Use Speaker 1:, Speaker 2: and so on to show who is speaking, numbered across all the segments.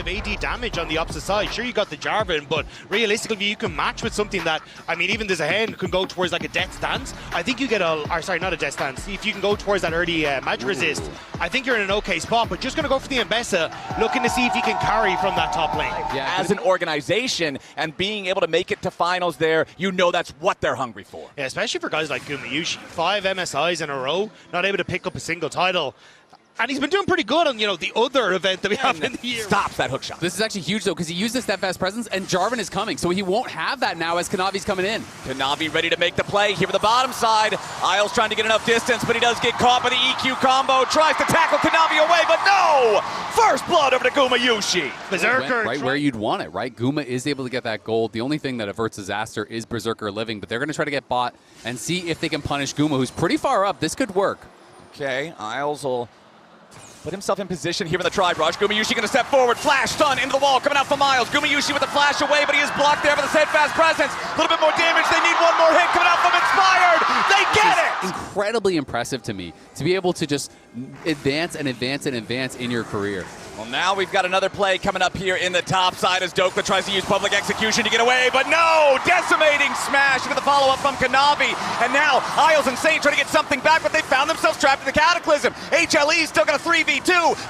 Speaker 1: of AD damage on the opposite side. Sure, you got the Jarvan, but realistically, you can match with something that, I mean, even there's a hand can go towards like a death stance. I think you get not a death stance. If you can go towards that early magic resist, I think you're in an okay spot, but just going to go for the Mbessa, looking to see if he can carry from that top lane.
Speaker 2: Yeah, as an organization and being able to make it to finals there, you know that's what they're hungry for.
Speaker 1: Yeah, especially for guys like Gumayushi. 5 MSIs in a row, not able to pick up a single title. And he's been doing pretty good on, the other event that we have in the year.
Speaker 2: Stops that hook shot.
Speaker 3: This is actually huge, though, because he used the steadfast presence, and Jarvan is coming, so he won't have that now as Kanavi's coming in.
Speaker 2: Kanavi ready to make the play here with the bottom side. Isles trying to get enough distance, but he does get caught by the EQ combo. Tries to tackle Kanavi away, but no! First blood over to Gumayushi.
Speaker 1: Berserker.
Speaker 3: Right where you'd want it, right? Guma is able to get that gold. The only thing that averts disaster is Berserker living, but they're going to try to get bot and see if they can punish Guma, who's pretty far up. This could work.
Speaker 2: Okay, Isles will put himself in position here in the tri-brush. Gumayushi going to step forward, flash stun into the wall, coming out from Miles. Gumayushi with the flash away, but he is blocked there by the steadfast presence. A little bit more damage, they need one more hit coming out from Inspired. They get it!
Speaker 3: Incredibly impressive to me to be able to just advance and advance and advance in your career.
Speaker 2: Well, now we've got another play coming up here in the top side as Dokla tries to use public execution to get away, but no! Decimating smash with the follow-up from Kanavi. And now Isles and Saint try to get something back, but they found themselves trapped in the Cataclysm. HLE still got a 3v2.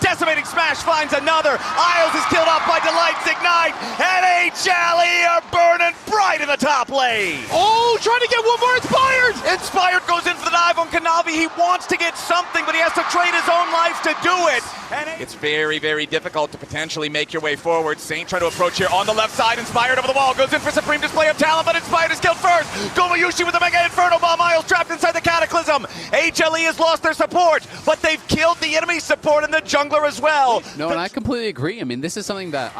Speaker 2: Decimating smash finds another. Isles is killed off by Delight's Ignite, and HLE are burning bright in the top lane.
Speaker 1: Oh, trying to get one more Inspired!
Speaker 2: Inspired goes in for the dive on Kanavi. He wants to get something, but he has to trade his own life to do it. And it's very, very difficult to potentially make your way forward. Saint trying to approach here on the left side. Inspired over the wall. Goes in for supreme display of talent, but Inspired is killed first. Gumayushi with the Mega Inferno Bomb. Miles trapped inside the Cataclysm. HLE has lost their support, but they've killed the enemy support and the jungler as well.
Speaker 3: No, and I completely agree. I mean, this is something that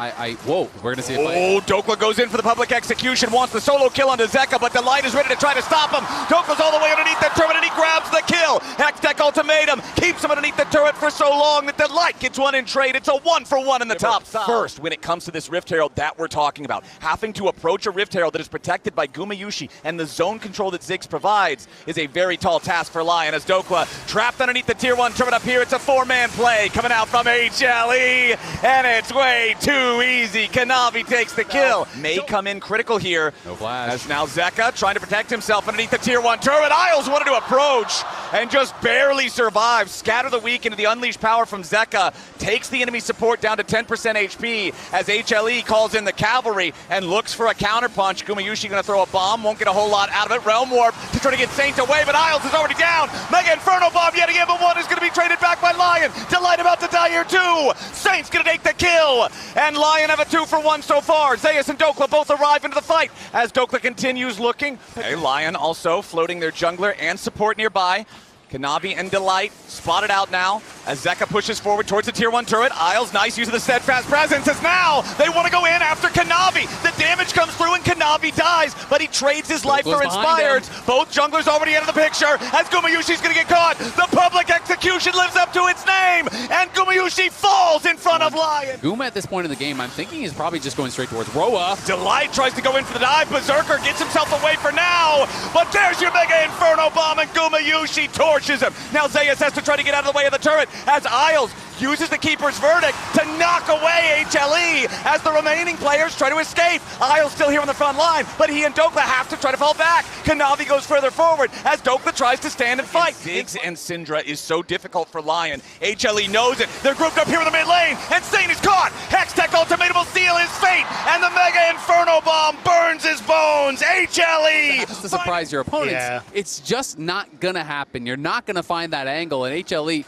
Speaker 3: whoa, we're going to see a fight.
Speaker 2: Oh, Dokla goes in for the public execution. Wants the solo kill onto Zeka, but Delight is ready to try to stop him. Dokla's all the way underneath the turret, and he grabs the kill. Hextech Ultimatum keeps him underneath the turret for so long that Delight gets one in trade. It's a 1-for-1 in the top side. First, when it comes to this Rift Herald that we're talking about, having to approach a Rift Herald that is protected by Gumayushi and the zone control that Ziggs provides is a very tall task for LYON as Dokla trapped underneath the tier 1 turret up here. It's a 4-man play coming out from HLE, and it's way too easy. Kanavi takes the kill. May come in critical here.
Speaker 3: No flash.
Speaker 2: As now Zeka trying to protect himself underneath the tier 1 turret. Isles wanted to approach and just barely survive. Scatter the weak into the unleashed power from Zeka. Takes the enemy support down to 10% HP as HLE calls in the cavalry and looks for a counterpunch. Gumayushi going to throw a bomb, won't get a whole lot out of it. Realm Warp to try to get Saint away, but Isles is already down. Mega Inferno Bomb yet again, but one is going to be traded back by LYON. Delight about to die here too. Saint's going to take the kill, and LYON have a 2-for-1 so far. Zeus and Dokla both arrive into the fight as Dokla continues looking. Hey, LYON also floating their jungler and support nearby. Kanavi and Delight spotted out now as Zeka pushes forward towards the tier 1 turret. Isles, nice use of the steadfast presence as now they want to go in after Kanavi. The damage comes through and Kanavi dies, but he trades his life for Inspired. Both junglers already out of the picture as Gumayushi's going to get caught. The public execution lives up to its name, and Gumayushi falls in front of LYON.
Speaker 3: Guma at this point in the game, I'm thinking he's probably just going straight towards Roa.
Speaker 2: Delight tries to go in for the dive. Berserker gets himself away for now, but there's your Mega Inferno Bomb, and Gumayushi torches him. Now Zeus has to try to get out of the way of the turret as Isles uses the Keeper's Verdict to knock away HLE as the remaining players try to escape. Isles still here on the front line, but he and Dokla have to try to fall back. Kanavi goes further forward as Dokla tries to stand and fight. Ziggs and Syndra is so difficult for LYON. HLE knows it. They're grouped up here in the mid lane, and Saint is caught. Hextech Ultimatum will seal his fate, and the Mega Inferno Bomb burns his bones. HLE!
Speaker 3: That's to surprise your opponents.
Speaker 1: Yeah.
Speaker 3: It's just not going to happen. You're not going to find that angle, and HLE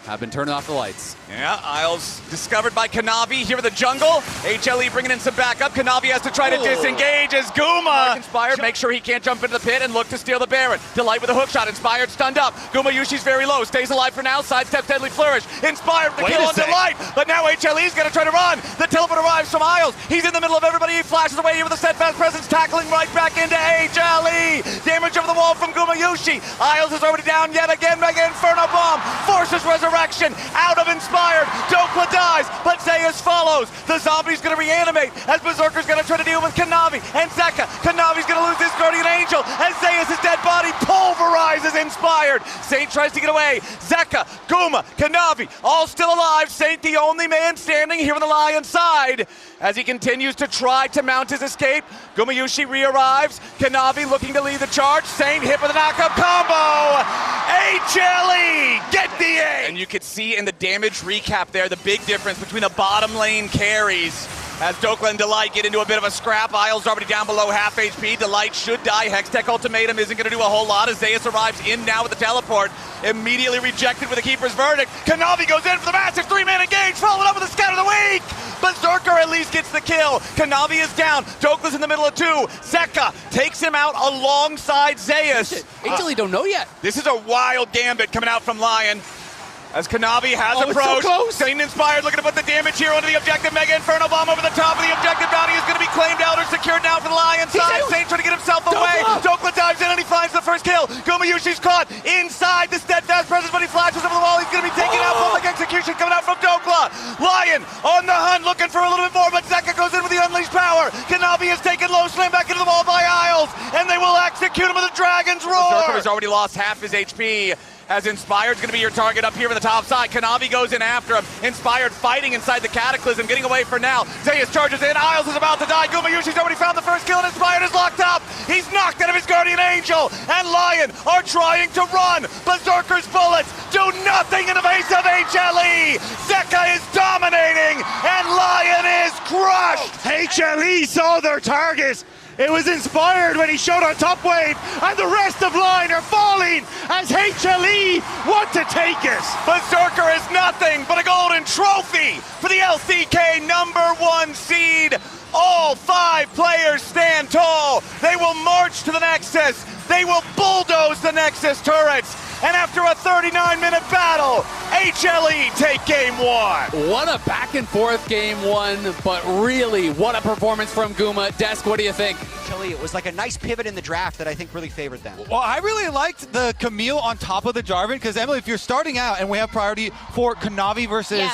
Speaker 3: have been turning off the lights.
Speaker 2: Yeah, Isles discovered by Kanavi here in the jungle. HLE bringing in some backup. Kanavi has to try to disengage as Guma Inspired make sure he can't jump into the pit and look to steal the Baron. Delight with a hook shot. Inspired stunned up. Gumayushi's very low. Stays alive for now. Sidesteps Deadly Flourish. Inspired with the kill on Delight. But now HLE's going to try to run. The teleport arrives from Isles. He's in the middle of everybody. He flashes away here with a steadfast presence, tackling right back into HLE. Damage over the wall from Gumayushi. Isles is already down yet again. Mega Inferno Bomb forces resurrection out of Inspired. Dokla dies, but Zeus follows. The zombie's going to reanimate as Berserker's going to try to deal with Kanavi and Zeka. Kanavi's going to lose his Guardian Angel as Zeus' dead body pulverized as Inspired. Saint tries to get away. Zeka, Guma, Kanavi, all still alive. Saint the only man standing here on the LYON side as he continues to try to mount his escape. Gumayushi re-arrives. Kanavi looking to lead the charge. Saint hit with a knockup combo. HLE, get the A! And you could see in the damage recap there the big difference between the bottom lane carries. As Dokla and Delight get into a bit of a scrap, Isles already down below half HP. Delight should die. Hextech Ultimatum isn't going to do a whole lot as Zeus arrives in now with the teleport. Immediately rejected with the Keeper's Verdict. Kanavi goes in for the massive 3-man engage, followed up with the Scout of the Week! Berserker at least gets the kill. Kanavi is down. Dokla's in the middle of 2. Zeka takes him out alongside Zeus.
Speaker 3: HLE don't know yet.
Speaker 2: This is a wild gambit coming out from LYON. As Kanavi has approached,
Speaker 3: so
Speaker 2: Saint Inspired looking to put the damage here onto the objective. Mega Inferno Bomb over the top of the objective. Bounty is going to be claimed out or secured now for the LYON side. Saint trying to get himself away. Dokla dives in and he finds the first kill. Gumayushi's caught inside the steadfast presence, but he flashes over the wall. He's going to be taken out. Public execution coming out from Dokla. LYON on the hunt, looking for a little bit more, but Zeka goes in with the unleashed power. Kanavi is taken low, slammed back into the wall by Isles, and they will execute him with a Dragon's Roar. Berserker has already lost half his HP. As Inspired's going to be your target up here with the top side. Kanavi goes in after him. Inspired fighting inside the Cataclysm, getting away for now. Zeus charges in. Isles is about to die. Gumayushi's already found the first kill, and Inspired is locked up. He's knocked out of his Guardian Angel, and LYON are trying to run. Berserker's bullets do nothing in the face of HLE. Zeka is dominating, and LYON is crushed.
Speaker 1: HLE saw their target. It was Inspired when he showed on top wave, and the rest of LYON are falling as HLE want to take it.
Speaker 2: Berserker is nothing but a golden trophy for the LCK #1 seed. All 5 players stand tall. They will march to the Nexus. They will bulldoze the Nexus turrets. And after a 39-minute battle, HLE take game 1.
Speaker 3: What a back and forth game 1, but really, what a performance from Guma. Desk, what do you think?
Speaker 4: HLE, it was like a nice pivot in the draft that I think really favored them.
Speaker 5: Well, I really liked the Camille on top of the Jarvan, because Emily, if you're starting out and we have priority for Kanavi versus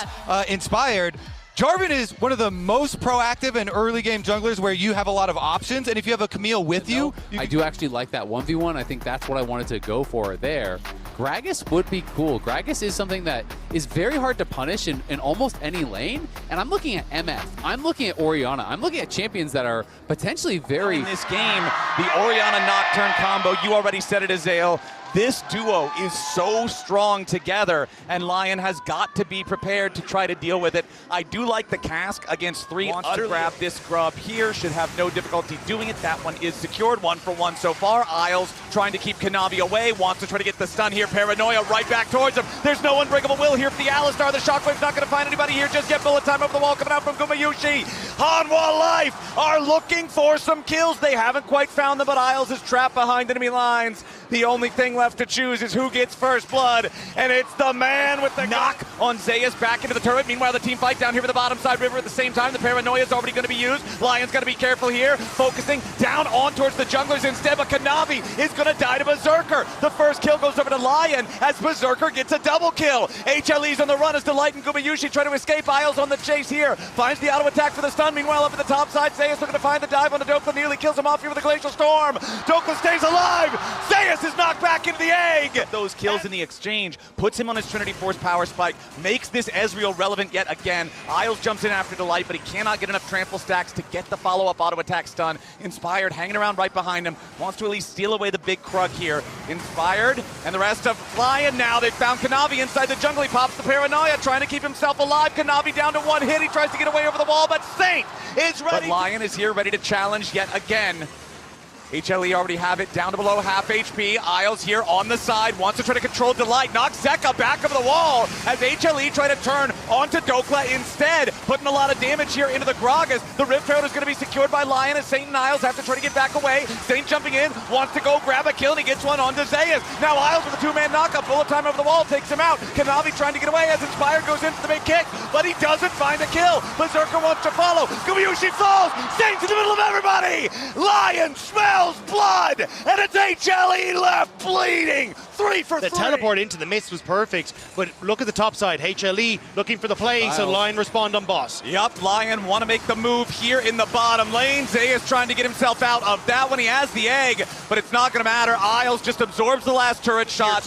Speaker 5: Inspired, Jarvan is one of the most proactive and early game junglers where you have a lot of options, and if you have a Camille with you
Speaker 3: I do actually like that 1v1. I think that's what I wanted to go for there. Gragas would be cool. Gragas is something that is very hard to punish in almost any lane, and I'm looking at MF. I'm looking at Orianna. I'm looking at champions that are potentially very...
Speaker 2: In this game, the Orianna Nocturne combo, you already said it, Azael. This duo is so strong together, and LYON has got to be prepared to try to deal with it. I do like the cask against 3. Wants to grab this grub here, should have no difficulty doing it. That one is secured, 1 for 1 so far. Isles trying to keep Kanavi away, wants to try to get the stun here. Paranoia right back towards him. There's no unbreakable will here for the Alistar. The Shockwave's not going to find anybody here. Just get bullet time over the wall coming out from Gumayushi. Hanwha Life are looking for some kills. They haven't quite found them, but Isles is trapped behind enemy lines. The only thing left to choose is who gets first blood, and it's the man with the knock on Zeus back into the turret. Meanwhile, the team fight down here with the bottom side river at the same time. The Paranoia is already going to be used. LYON's got to be careful here, focusing down on towards the junglers instead, but Kanavi is going to die to Berserker. The first kill goes over to LYON as Berserker gets a double kill. HLE's on the run as Delight and Gumayushi try to escape. Isles on the chase here, finds the auto attack for the stun. Meanwhile, up at the top side, Zeus looking to find the dive on the Dokla, nearly kills him off here with a Glacial Storm. Dokla stays alive. Zeus is knocked back into the egg. Those kills in the exchange puts him on his Trinity Force power spike, makes this Ezreal relevant yet again. Isles jumps in after Delight, but he cannot get enough trample stacks to get the follow-up auto attack stun. Inspired hanging around right behind him, wants to at least steal away the big Krug here. Inspired and the rest of LYON now. They've found Kanavi inside the jungle. He pops the Paranoia, trying to keep himself alive. Kanavi down to 1 hit. He tries to get away over the wall, but Saint is ready. But LYON is here ready to challenge yet again. HLE already have it down to below half HP. Isles here on the side, wants to try to control Delight, knocks Zeka back over the wall as HLE try to turn onto Dokla instead, putting a lot of damage here into the Gragas. The Rift Herald is going to be secured by LYON as Saint and Isles have to try to get back away. Saint jumping in, wants to go grab a kill, and he gets one onto Zeus. Now Isles with a 2-man knockup, bullet time over the wall, takes him out. Kanavi trying to get away as Inspired goes in for the big kick, but he doesn't find a kill. Berserker wants to follow. Gumayushi falls, Saint's in the middle of everybody. LYON smells blood, and it's HLE left bleeding. 3 for 3.
Speaker 1: The teleport into the mist was perfect, but look at the top side. HLE looking looking for the play, so LYON respond on boss.
Speaker 2: Yup, LYON want to make the move here in the bottom lane. Zeus trying to get himself out of that one. He has the egg, but it's not going to matter. Isles just absorbs the last turret shot.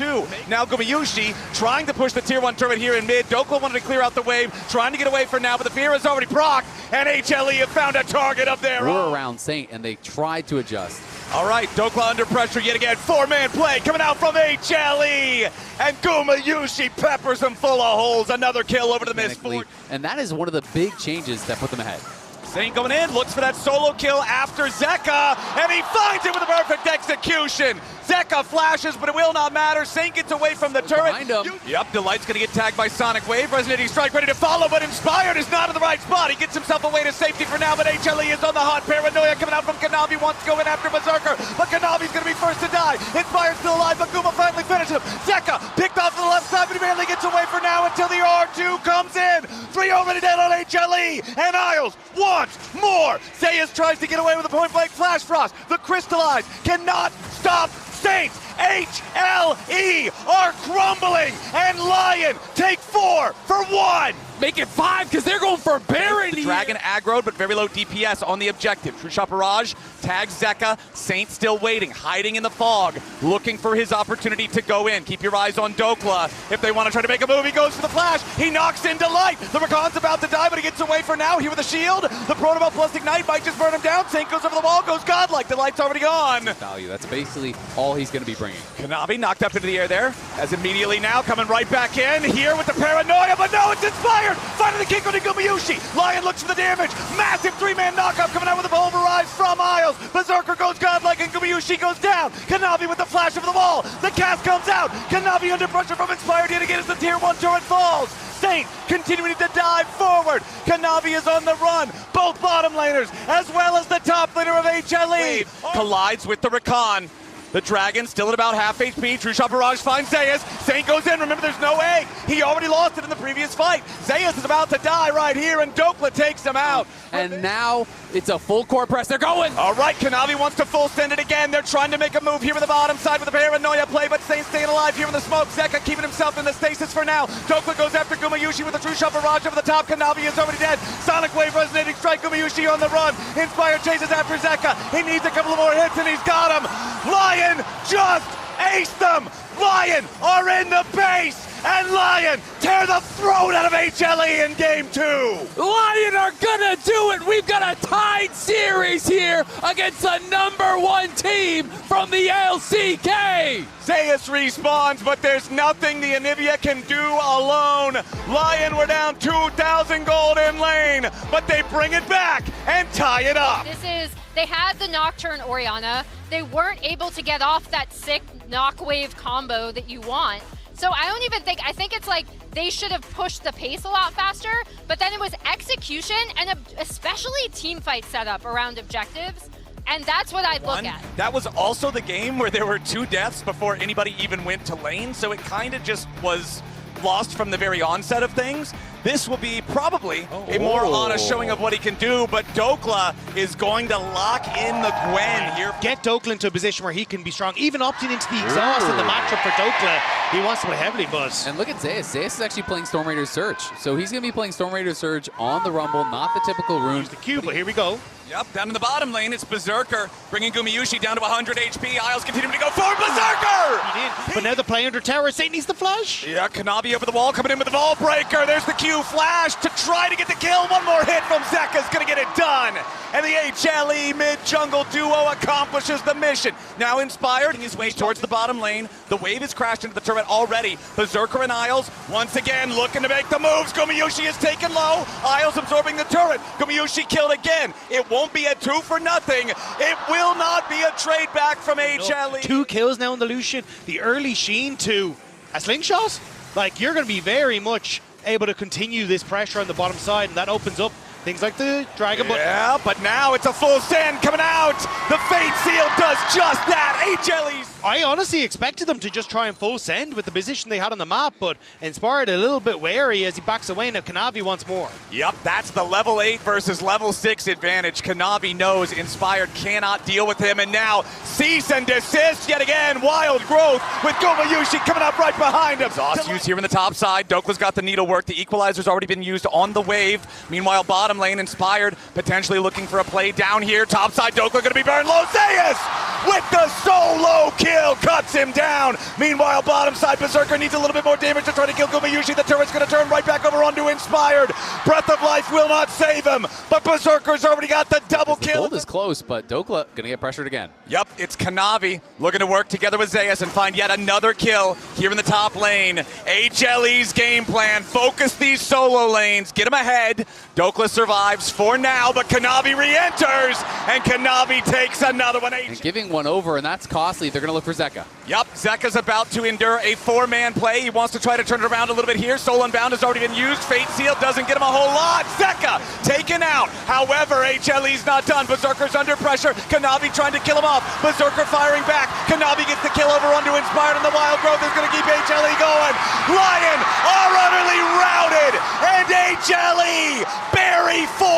Speaker 2: Now Gumayushi trying to push the tier 1 turret here in mid. Dokla wanted to clear out the wave, trying to get away for now, but the fear is already procced, and HLE have found a target of their own.
Speaker 3: We're around Saint, and they tried to adjust.
Speaker 2: All right, Dokla under pressure yet again. 4-man play coming out from HLE. And Gumayushi peppers him full of holes. Another kill over to the mid.
Speaker 3: And that is one of the big changes that put them ahead.
Speaker 2: Saint going in, looks for that solo kill after Zeka, and he finds it with a perfect execution. Zeka flashes, but it will not matter. Saint gets away from the turret. Yep, Delight's going to get tagged by Sonic Wave. Resonating Strike ready to follow, but Inspired is not in the right spot. He gets himself away to safety for now, but HLE is on the hot. Paranoia coming out from Kanavi, wants to go in after Berserker, but Kanavi's going to be first to die. Inspired still alive, but Guma finally finishes him. Zeka picked off to the left side, but he barely gets away for now until the R2 comes in. 3 already dead on HLE, and Isles wants more. Zeus tries to get away with a point-blank Flash Frost. The Crystallize cannot stop Saints. HLE are crumbling, and LYON take 4 for 1.
Speaker 3: Make it 5 because they're going for Baron.
Speaker 2: The Dragon aggroed, but very low DPS on the objective. True Shot Barrage tags Zeka. Saint still waiting, hiding in the fog, looking for his opportunity to go in. Keep your eyes on Dokla. If they want to try to make a move, he goes for the flash. He knocks in Delight. The Rakan's about to die, but he gets away for now. Here with a shield. The Protoball plus Ignite might just burn him down. Saint goes over the wall, goes godlike. Delight's already gone.
Speaker 3: Value. That's basically all he's going to be bringing.
Speaker 2: Kanavi knocked up into the air there, as immediately now coming right back in here with the Paranoia, but no, it's Inspired. Finally the kick on Gumayushi. LYON looks for the damage. Massive 3-man knockout coming out with a pulverize from Isles. Berserker goes godlike and Gumayushi goes down. Kanavi with the flash over the wall. The cast comes out. Kanavi under pressure from Inspired yet again as the tier 1 turret falls. Saint continuing to dive forward. Kanavi is on the run. Both bottom laners as well as the top laner of HLE. Collides with the Rakan. The Dragon still at about half HP. True Shot Barrage finds Zeus. Saint goes in. Remember, there's no egg. He already lost it in the previous fight. Zeus is about to die right here, and Dokla takes him out.
Speaker 3: And now it's a full core press. They're going.
Speaker 2: All right, Kanavi wants to full send it again. They're trying to make a move here with the bottom side with the Paranoia play, but Saint staying alive here in the smoke. Zeka keeping himself in the stasis for now. Dokla goes after Gumayushi with a True Shot Barrage over the top. Kanavi is already dead. Sonic Wave Resonating Strike. Gumayushi on the run. Inspired chases after Zeka. He needs a couple of more hits, and he's got him. LYON just aced them. LYON are in the base, and LYON tear the throat out of HLE in game 2.
Speaker 3: LYON are gonna do it. We've got a tied series here against the #1 team from the LCK.
Speaker 2: Zeus respawns, but there's nothing the Anivia can do alone. LYON were down 2,000 gold in lane, but they bring it back and tie it up.
Speaker 6: They had the Nocturne Orianna. They weren't able to get off that sick knock wave combo that you want. So I don't even think, I think it's like they should have pushed the pace a lot faster, but then it was execution and especially team fight setup around objectives. And that's what I'd look at.
Speaker 2: That was also the game where there were 2 deaths before anybody even went to lane, so it kind of just was lost from the very onset of things. This will be probably a more honest showing of what he can do, but Dokla is going to lock in the Gwen here.
Speaker 1: Get Dokla into a position where he can be strong, even opting into the exhaust in the matchup for Dokla. He wants to play heavily, but...
Speaker 3: And look at Zeus. Zeus is actually playing Storm Raider Surge. So he's going to be playing Storm Raider Surge on the Rumble, not the typical rune.
Speaker 1: Use the Q, but here we go.
Speaker 2: Yep, down in the bottom lane, it's Berserker, bringing Gumayushi down to 100 HP. Isles continuing to go forward, Berserker!
Speaker 1: He did, but now they're playing under tower. Saint needs the flash.
Speaker 2: Yeah, Kanavi over the wall, coming in with the Ball Breaker. There's the Q flash to try to get the kill. One more hit from Zeka's gonna get it done. And the HLE mid-jungle duo accomplishes the mission. Now Inspired, his way towards the bottom lane. The wave has crashed into the turret already. Berserker and Isles, once again, looking to make the moves. Gumayushi is taken low. Isles absorbing the turret. Gumayushi killed again. It won't be a 2 for nothing. It will not be a trade back from HLE.
Speaker 1: 2 kills now in the Lucian. The early Sheen to a slingshot. Like, you're going to be very much able to continue this pressure on the bottom side, and that opens up things like the Dragon.
Speaker 2: Yeah, but now it's a full send coming out. The Fate Seal does just that. HLE's
Speaker 1: I honestly expected them to just try and full send with the position they had on the map, but Inspired a little bit wary as he backs away. Now Kanavi wants more.
Speaker 2: Yep, that's the level 8 versus level 6 advantage. Kanavi knows Inspired cannot deal with him, and now cease and desist yet again. Wild growth with Gomayushi coming up right behind him. Exhaust use here in the top side. Dokla's got the needlework. The equalizer's already been used on the wave. Meanwhile, bottom lane, Inspired potentially looking for a play down here. Top side, Dokla going to be burned low. Zayas with the solo kill cuts him down. Meanwhile, bottom side, Berserker needs a little bit more damage to try to kill Gomayushi. The turret's going to turn right back over onto Inspired. Breath of Life will not save him, but Berserker's already got the double kill.
Speaker 3: The gold is close, but Dokla going to get pressured again.
Speaker 2: Yep, it's Kanavi looking to work together with Zayas and find yet another kill here in the top lane. HLE's game plan, focus these solo lanes, get him ahead. Dokla survives for now, but Kanavi re-enters, and Kanavi takes another one.
Speaker 3: And giving one over, and that's costly. They're going to look for Zeka.
Speaker 2: Yep, Zeka's about to endure a 4-man play. He wants to try to turn it around a little bit here. Soul Unbound has already been used. Fate Seal doesn't get him a whole lot. Zeka taken out. However, HLE's not done. Berserker's under pressure. Kanavi trying to kill him off. Berserker firing back. Kanavi gets the kill over onto Inspired, and the Wild Growth is going to keep HLE going. LYON are utterly routed, and HLE bury 4.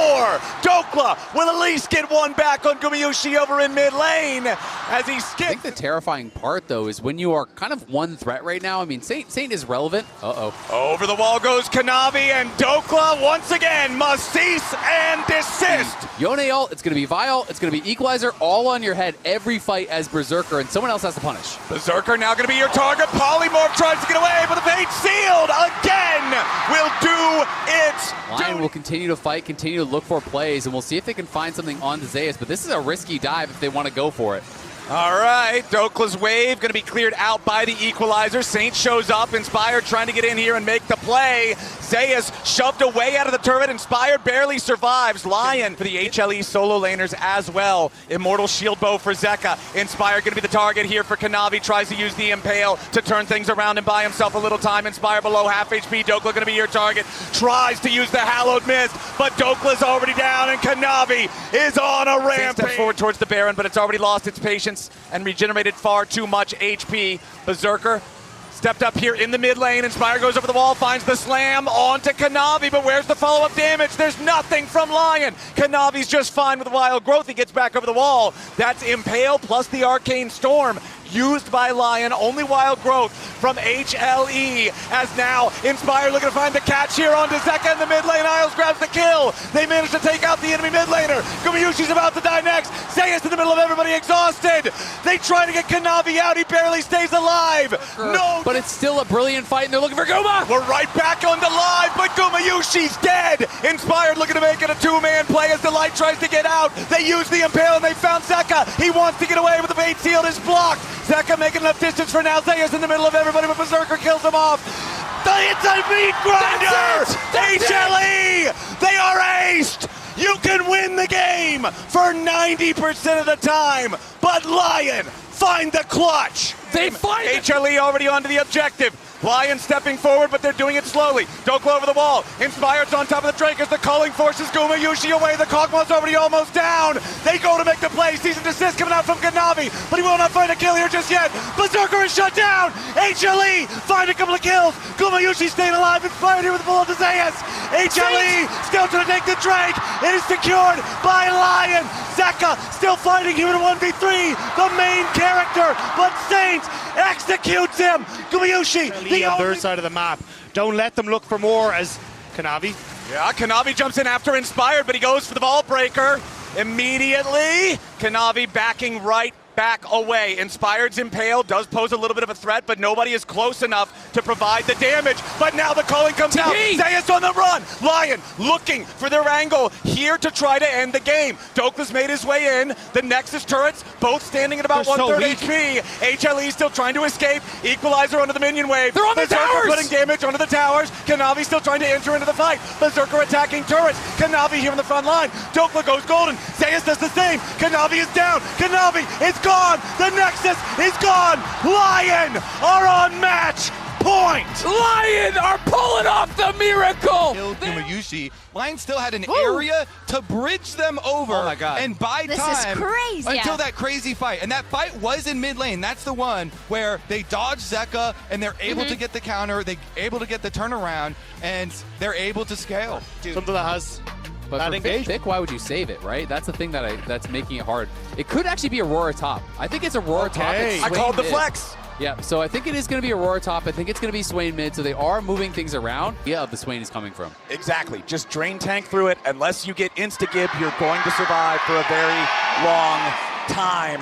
Speaker 2: Dokla will at least get one back on Gomayushi over in mid lane as he skips.
Speaker 3: I think the terrifying part, though, is when you are kind of one threat right now. I mean, Saint is relevant.
Speaker 2: Over the wall goes Kanavi, and Dokla once again must cease and desist.
Speaker 3: Yone ult, it's going to be Vile, it's going to be Equalizer, all on your head every fight as Berserker, and someone else has to punish.
Speaker 2: Berserker now going to be your target. Polymorph tries to get away, but the Fate Sealed again will do its
Speaker 3: LYON will continue to fight, continue to look for plays, and we'll see if they can find something on the Zayas, but this is a risky dive if they want to go for it.
Speaker 2: All right, Dokla's wave going to be cleared out by the Equalizer. Saint shows up, Inspired trying to get in here and make the play. Zayas shoved away out of the turret. Inspired barely survives. LYON for the HLE solo laners as well. Immortal shield bow for Zeka. Inspired going to be the target here for Kanavi. Tries to use the Impale to turn things around and buy himself a little time. Inspired below half HP. Dokla going to be your target. Tries to use the Hallowed Mist, but Dokla's already down, and Kanavi is on a rampage. Steps forward towards the Baron, but it's already lost its patience and regenerated far too much HP. Berserker stepped up here in the mid lane. Inspire goes over the wall, finds the slam onto Kanavi, but where's the follow-up damage? There's nothing from LYON. Kanavi's just fine with the Wild Growth. He gets back over the wall. That's Impale plus the Arcane Storm used by LYON. Only Wild Growth from HLE, as now Inspire looking to find the catch here onto Zeka in the mid lane. Isles grabs the kill. They manage to take out the enemy mid laner. Gomayushi's about to die next. Zayas in the middle of everybody, exhausted. They try to get Kanavi out. He barely stays alive. No,
Speaker 3: but it's still a brilliant fight, and they're looking for Goma.
Speaker 2: We're right back on the live, but Gomayushi's dead. Inspired looking to make it a 2-man play as Delight tries to get out. They use the Impale, and they found Zeka. He wants to get away, but the Fate Sealed is blocked. Zeka making enough distance for now. Zayas in the middle of everybody, but Berserker kills him off. It's a meat grinder! HLE! They are aced! You can win the game for 90% of the time, but LYON find the clutch.
Speaker 3: They find it!
Speaker 2: HLE already onto the objective. LYON stepping forward, but they're doing it slowly. Dokla over the wall. Inspired's on top of the Drake as the calling forces Gomayushi away. The Kog'Maw's already almost down. They go to make the play. Cease and desist coming out from Kanavi, but he will not find a kill here just yet. Berserker is shut down. HLE find a couple of kills. Gomayushi staying alive. Inspired here with the bullet to Zayas. HLE still trying to take the Drake. It is secured by LYON. Zeka still fighting here in a 1v3. The main character, but Saint executes him. Gomayushi,
Speaker 1: the other side of the map. Don't let them look for more as Kanavi.
Speaker 2: Yeah, Kanavi jumps in after Inspired, but he goes for the ball breaker immediately. Kanavi backing right back away. Inspired's Impale does pose a little bit of a threat, but nobody is close enough to provide the damage. But now the calling comes out. Zayas on the run. LYON looking for their angle here to try to end the game. Dokla's made his way in. The Nexus turrets both standing at about 1/3 HP. HLE still trying to escape. Equalizer onto the minion wave.
Speaker 3: They're on the towers!
Speaker 2: Putting damage onto the towers. Kanavi still trying to enter into the fight. Berserker attacking turrets. Kanavi here on the front line. Dokla goes golden. Zayas does the same. Kanavi is down. Kanavi is gone. The Nexus is gone. LYON are on match point. point.
Speaker 3: LYON are pulling off the miracle.
Speaker 5: Killed Kumayushi. LYON still had an area to bridge them over
Speaker 4: Oh my God.
Speaker 5: and buy
Speaker 7: This
Speaker 5: time
Speaker 7: is crazy.
Speaker 5: until
Speaker 7: Yeah.
Speaker 5: that crazy fight. And that fight was in mid lane. That's the one where they dodge Zeka and they're able to get the counter, they're able to get the turnaround, and they're able to scale.
Speaker 1: Something that has
Speaker 3: But
Speaker 1: that
Speaker 3: for
Speaker 1: engagement.
Speaker 3: Vic, why would you save it, right? That's the thing that's making it hard. It could actually be Aurora top. I think it's Aurora top.
Speaker 1: Okay.
Speaker 2: I called the
Speaker 3: mid.
Speaker 2: flex.
Speaker 3: Yeah, so I think it is going to be Aurora top. I think it's going to be Swain mid, so they are moving things around. Yeah, the Swain is coming from.
Speaker 2: Exactly. Just drain tank through it. Unless you get insta-gib, you're going to survive for a very long time.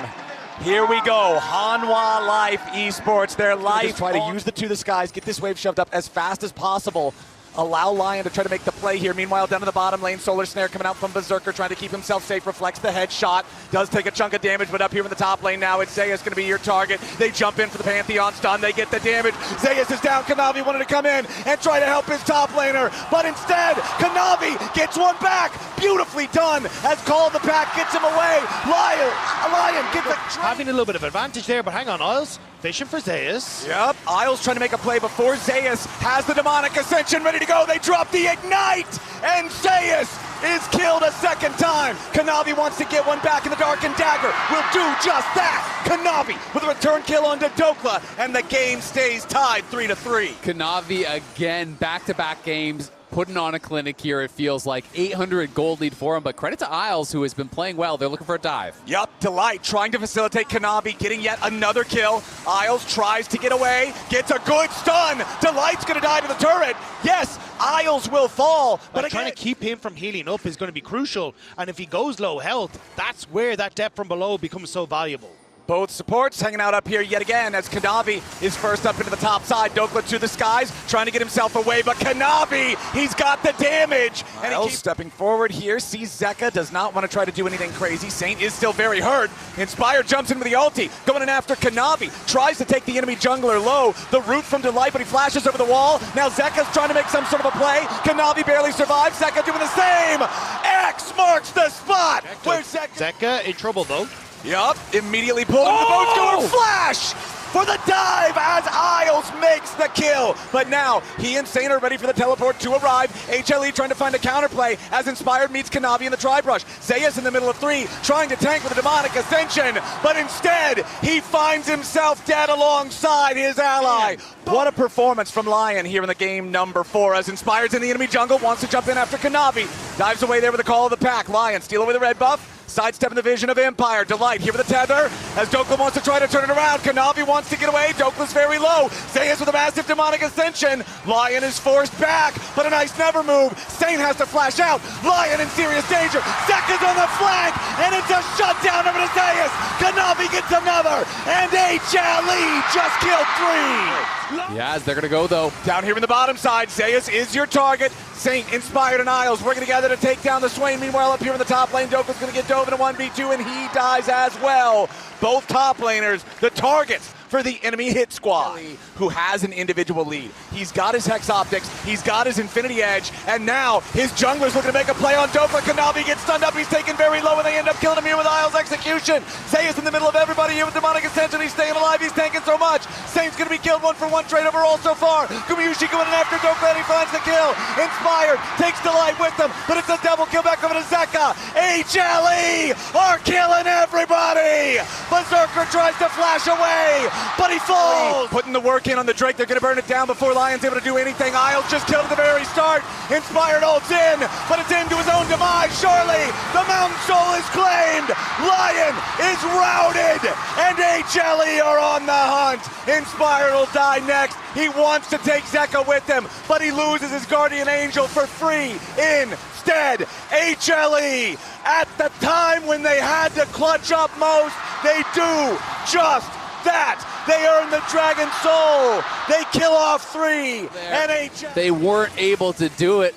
Speaker 2: Here we go. Hanwha Life Esports. Their life. Try to use the To the Skies. Get this wave shoved up as fast as possible. Allow LYON to try to make the play here. Meanwhile, down in the bottom lane, Solar Snare coming out from Berserker, trying to keep himself safe. Reflects the headshot. Does take a chunk of damage, but up here in the top lane now, it's Zeus going to be your target. They jump in for the Pantheon stun. They get the damage. Zeus is down. Kanavi wanted to come in and try to help his top laner, but instead, Kanavi gets one back. Beautifully done. As Call of the Pack gets him away. LYON gets a
Speaker 1: Having a little bit of advantage there, but hang on, Isles fishing for Zeus.
Speaker 2: Yep, Isles trying to make a play before Zeus has the Demonic Ascension ready to go. They drop the Ignite, and Zeus is killed a second time. Kanavi wants to get one back in the dark, and Dagger will do just that. Kanavi with a return kill onto Dokla, and the game stays tied 3-3.
Speaker 3: Kanavi again, back-to-back games, putting on a clinic here. It feels like 800 gold lead for him, but credit to Isles, who has been playing well. They're looking for a dive.
Speaker 2: Yup, Delight trying to facilitate Kanavi, getting yet another kill. Isles tries to get away, gets a good stun. Delight's gonna die to the turret. Yes, Isles will fall, but
Speaker 1: Trying to keep him from healing up is going to be crucial. And if he goes low health, that's where that depth from below becomes so valuable.
Speaker 2: both supports hanging out up here yet again as Kanavi is first up into the top side. Dokla to the skies, trying to get himself away, but Kanavi, he's got the damage. And he keeps stepping forward here, sees Zeka, does not want to try to do anything crazy. Saint is still very hurt. Inspire jumps in with the ulti, going in after Kanavi, tries to take the enemy jungler low. The root from Delight, but he flashes over the wall. Now Zeka's trying to make some sort of a play. Kanavi barely survives. Zeka doing the same. X marks the spot. Where's Zeka?
Speaker 1: Zeka in trouble though.
Speaker 2: Yup, immediately pulled him the boat score flash for the dive as Isles makes the kill. But now he and Saint are ready for the teleport to arrive. HLE trying to find a counterplay as Inspired meets Kanavi in the tri brush. Zeus in the middle of three, trying to tank with a demonic ascension, but instead he finds himself dead alongside his ally. What a performance from LYON here in the game number 4 as Inspired's in the enemy jungle, wants to jump in after Kanavi. Dives away there with a call of the pack. LYON steal away the red buff. Sidestepping the vision of Empire. Delight here with the tether as Dokla wants to try to turn it around. Kanavi wants to get away. Dokla's very low. Zeus with a massive demonic ascension. LYON is forced back, but a nice never move. Saint has to flash out. LYON in serious danger. Zeka's on the flank, and it's a shutdown over to Zeus. Kanavi gets another, and HLE just killed 3.
Speaker 3: Yes, they're going to go, though.
Speaker 2: Down here in the bottom side, Zeus is your target. Saint, Inspired, and Isles working together to take down the Swain. Meanwhile, up here in the top lane, Dokla's going to get dove in a 1v2, and he dies as well. Both top laners, the targets for the enemy hit squad, who has an individual lead. He's got his Hex Optics, he's got his Infinity Edge, and now his jungler's looking to make a play on Dokla. Kanavi gets stunned up, he's taken very low, and they end up killing him here with Isles execution. Zeus in the middle of everybody here with Demonic Ascension, he's staying alive, he's tanking so much. Saint's gonna be killed 1-for-1 trade overall so far. Kumayushi going in after Dokla, and he finds the kill. Inspired takes Delight with them, but it's a double kill back over to Zeka. HLE are killing everybody. Berserker tries to flash away, but he falls. Putting the work in on the Drake. They're going to burn it down before LYON's able to do anything. Isles just killed at the very start. Inspired ults in, but it's into his own demise. Surely the Mountain Soul is claimed. LYON is routed, and HLE are on the hunt. Inspired will die next. He wants to take Zeka with him, but he loses his Guardian Angel for free instead. HLE, at the time when they had to clutch up most, they do just that. They earn the Dragon Soul. They kill off 3. And HLE.
Speaker 3: They weren't able to do it.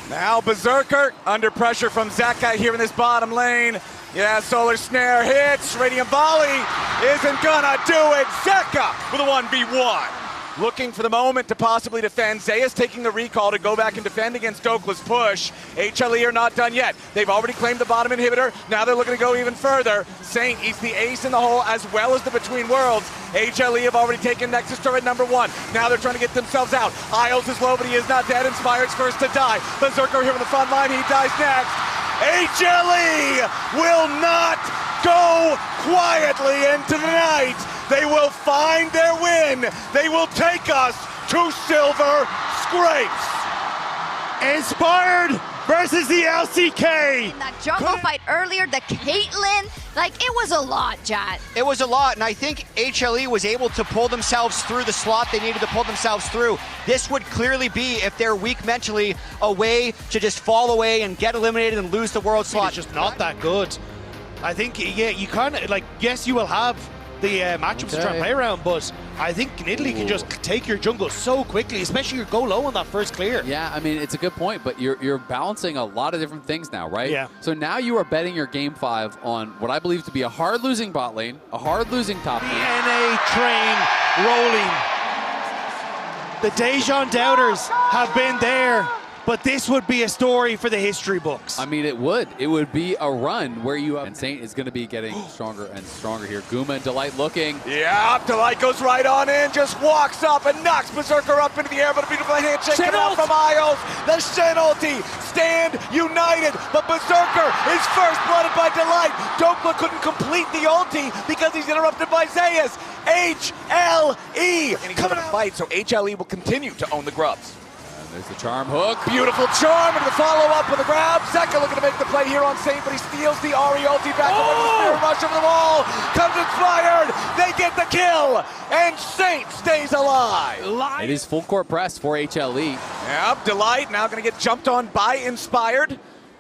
Speaker 2: Now Berserker under pressure from Zeka here in this bottom lane. Yeah, Solar Snare hits. Radiant Volley isn't gonna do it. Zeka with a 1v1. looking for the moment to possibly defend. Zeus taking the recall to go back and defend against Dokla's push. HLE are not done yet. They've already claimed the bottom inhibitor. Now they're looking to go even further. Saint eats the ace in the hole as well as the between worlds. HLE have already taken Nexus turret number 1. Now they're trying to get themselves out. Isles is low, but he is not dead. Inspired's first to die. Berserker here on the front line. He dies next. HLE will not go quietly into the night. They will find their win. They will take us to Silver Scrapes.
Speaker 1: Inspired versus the LCK.
Speaker 7: In that jungle fight earlier, the Caitlyn, like, it was a lot, Jat.
Speaker 4: It was a lot, and I think HLE was able to pull themselves through the slot they needed to pull themselves through. This would clearly be, if they're weak mentally, a way to just fall away and get eliminated and lose the world slot.
Speaker 1: It's just not that good. I think, yeah, you kind of, like, yes, you will have the matchups to try and play around, but I think Italy can just take your jungle so quickly, especially you go low on that first clear.
Speaker 3: Yeah, I mean, it's a good point, but you're balancing a lot of different things now, right?
Speaker 1: Yeah.
Speaker 3: So now you are betting your game 5 on what I believe to be a hard losing bot lane, a hard losing top lane.
Speaker 1: The NA train rolling. The Dejan doubters have been there, but this would be a story for the history books.
Speaker 3: I mean, it would. It would be a run where you have... And Saint is going to be getting stronger and stronger here. Guma and Delight looking.
Speaker 2: Yeah, Delight goes right on in, just walks up and knocks Berserker up into the air, but a beautiful handshake coming out from Isles. The Shen ulti stand united, but Berserker is first blooded by Delight. Dokla couldn't complete the ulti because he's interrupted by Zeus. HLE! And he's coming to fight, so HLE will continue to own the grubs.
Speaker 3: There's the charm hook.
Speaker 2: Beautiful charm and the follow-up with a grab. Zeka looking to make the play here on Saint, but he steals the Ari ulti back away with the spear rush over the wall. Comes Inspired. They get the kill, and Saint stays alive.
Speaker 3: It is full court press for HLE.
Speaker 2: Yep, Delight now going to get jumped on by Inspired,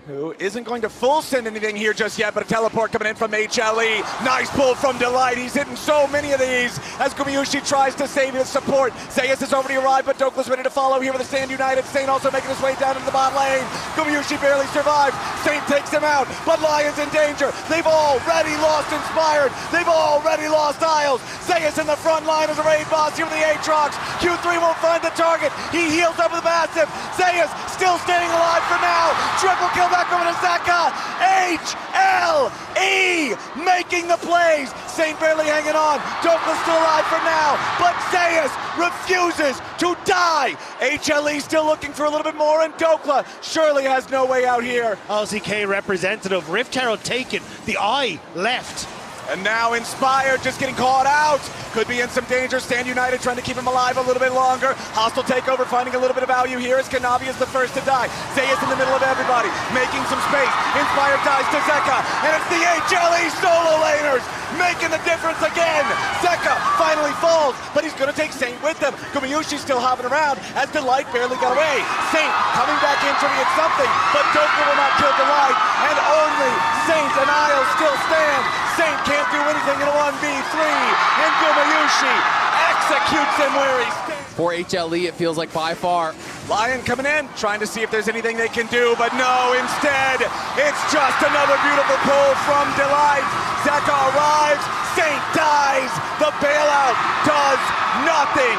Speaker 2: who isn't going to full send anything here just yet, but a teleport coming in from HLE. Nice pull from Delight. He's hitting so many of these as Gumayushi tries to save his support. Zeus has already arrived, but Dokla's ready to follow here with the Stand United. Saint also making his way down into the bot lane. Gumayushi barely survived. Saint takes him out, but LYON's in danger. They've already lost Inspired. They've already lost Isles. Zeus in the front line as a raid boss here with the Aatrox. Q3 won't find the target. He heals up with the massive. Zeus still staying alive for now. Triple kill back over to Zeka. HLE making the plays. Saint barely hanging on. Dokla's still alive for now, but Zeus refuses to die. HLE still looking for a little bit more, and Dokla surely has no way out here.
Speaker 1: LCK representative, Rift Herald taken, the eye left.
Speaker 2: And now Inspired just getting caught out. Could be in some danger. Stand United trying to keep him alive a little bit longer. Hostile takeover finding a little bit of value here as Kanavi is the first to die. Zeus in the middle of everybody, making some space. Inspired dies to Zeka, and it's the HLE solo laners making the difference again. Zeka finally falls, but he's going to take Saint with him. Gumayushi still hopping around as Delight barely got away. Saint coming back in trying to get something, but Dokla will not kill Delight, and only Saint and Isles still stand. Saint can't do anything in a 1v3, and Gumayushi executes him where he stands.
Speaker 3: For HLE, it feels like by far.
Speaker 2: LYON coming in, trying to see if there's anything they can do, but no, instead, it's just another beautiful pull from Delight. Zeka arrives, Saint dies, the bailout does nothing.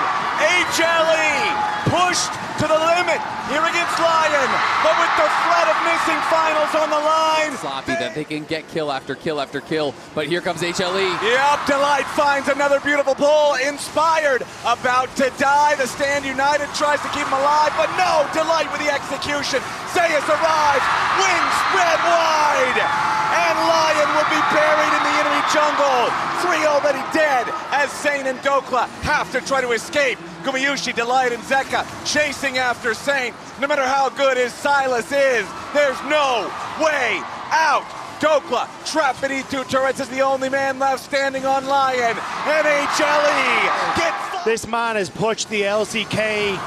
Speaker 2: HLE pushed to the limit here against LYON, but with the threat of missing finals on the line.
Speaker 3: Sloppy that they can get kill after kill after kill, but here comes HLE.
Speaker 2: Yep, Delight finds another beautiful pull. Inspired, about to die. The Stand United tries to keep him alive, but no, Delight with the execution. Zeus arrives, wings spread wide, and LYON will be buried in the enemy jungle. 3 already dead as Saint and Dokla have to try to escape. Gumayushi, Delight, and Zeka chasing after Saint. No matter how good his Silas is, there's no way out. Dokla trapped beneath 2 turrets is the only man left standing on LYON. And HLE get...
Speaker 1: This man has pushed the LCK.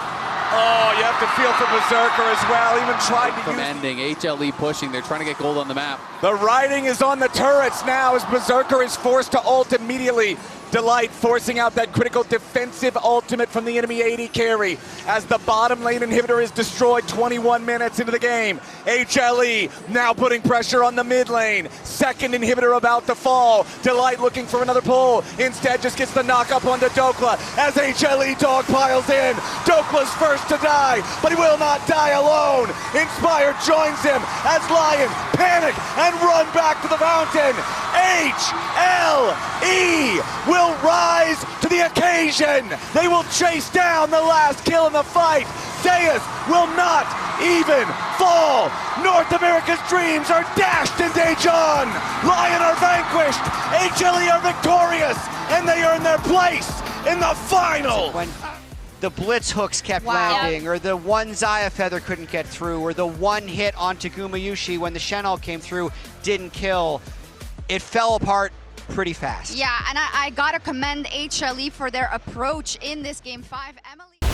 Speaker 2: Oh, you have to feel for Berserker as well. Even tried to
Speaker 3: From
Speaker 2: use...
Speaker 3: ending, HLE pushing. They're trying to get gold on the map.
Speaker 2: The writing is on the turrets now as Berserker is forced to ult immediately. Delight forcing out that critical defensive ultimate from the enemy AD carry as the bottom lane inhibitor is destroyed 21 minutes into the game. HLE now putting pressure on the mid lane. Second inhibitor about to fall. Delight looking for another pull. Instead just gets the knock up onto Dokla as HLE dog piles in. Dokla's first to die, but he will not die alone. Inspired joins him as LYON panic and run back to the fountain. HLE will rise to the occasion. They will chase down the last kill in the fight. Deus will not even fall. North America's dreams are dashed in Daejeon. LYON are vanquished. HLE are victorious, and they earn their place in the final.
Speaker 4: When the blitz hooks kept landing, or the one Xayah feather couldn't get through, or the one hit onto Gumayushi when the Shen'Al came through didn't kill, it fell apart pretty fast.
Speaker 7: Yeah, and I gotta commend HLE for their approach in this game 5. Emily.